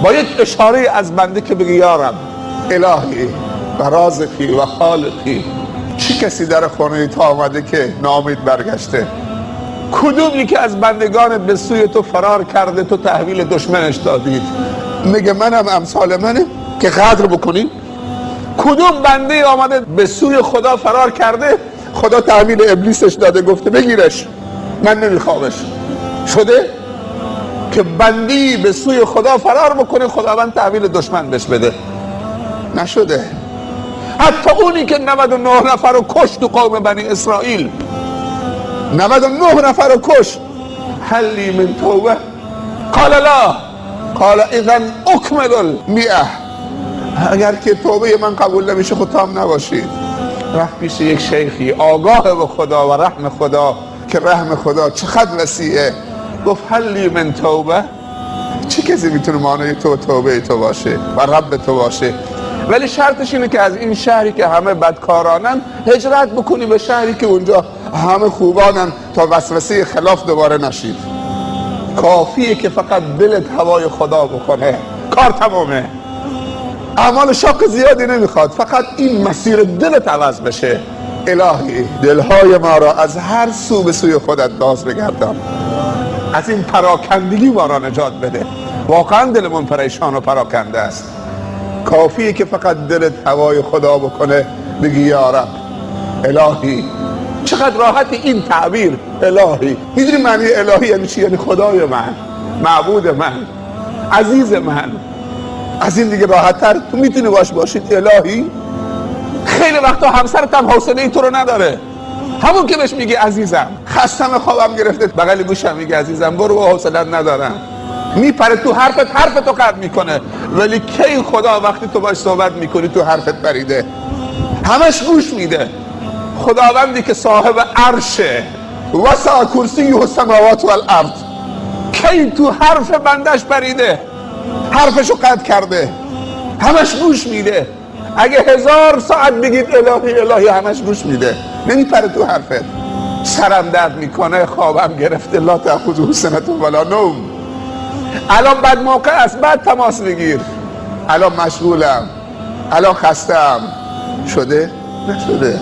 با یک اشاره از بنده که بگی یا رب الهی و رازقی و خالقی، چه کسی در خانه تو آمده که ناامید برگشته؟ کدوم یکی از بندگانت به سوی تو فرار کرده تو تحویل دشمنش دادید؟ میگه منم امثال منه که قدر بکنیم. کدوم بنده آمده به سوی خدا فرار کرده خدا تحویل ابلیسش داده گفته بگیرش من نمیخوامش؟ شده که بندی به سوی خدا فرار بکنه خداوند تحویل دشمن بهش بده؟ نشده. حتی اونی که 99 نفر رو کشت تو قوم بنی اسرائیل، 99 نفر رو کشت، هل لی من توبه؟ قال لا، قال اذن اکمل المئه. اگر که توبه من قبول نمیشه خود هم نباشید. رفت پیش یک شیخی آگاه به خدا و رحم خدا که رحم خدا چقدر وسیعه، گفت هل لی من توبه؟ چه کسی میتونه معنی توبه تو باشه و رب تو باشه؟ ولی شرطش اینه که از این شهری که همه بدکارانن هجرت بکنی به شهری که اونجا همه خوبانن تا وسوسه خلاف دوباره نشید. کافیه که فقط دلت هوای خدا بکنه، کار تمامه. اعمال شاق زیادی نمیخواد، فقط این مسیر دلت عوض بشه. الهی دلهای ما را از هر سو به سوی خودت باز بگردان، از این پراکندگی ما را نجات بده. واقعا دلمون پریشان و پراکنده است. کافیه که فقط دلت هوای خدا بکنه، بگی یا رب الهی. چقدر راحت این تعبیر الهی. میدونی معنی الهی یعنی چی؟ یعنی خدای من، معبود من، عزیز من. از این دیگه راحت تر تو میتونی باشید الهی؟ خیلی وقتا همسرت هم حوصله تو رو نداره، همون که بهش میگی عزیزم، خستم خوابم گرفته بغل گوشم میگی عزیزم، برو و حوصله‌ات ندارم، میپره تو حرفتو قطع میکنه. ولی کی خدا وقتی تو باش صحبت میکنی تو حرفت پریده، همش گوش میده. خداوندی که صاحب عرشه، وسع کرسیه السماوات والارض، کی تو حرف بندش پریده، حرفشو قطع کرده، همش گوش میده. اگه 1000 ساعت بگید الهی الهی همش گوش میده، نمیپره تو حرفت. سرم درد میکنه، خوابم گرفته، لا تأخذه سنة ولا نوم. الان بد موقع است، بعد تماس بگیر. الان مشغولم، الان خستم. شده؟ نشده.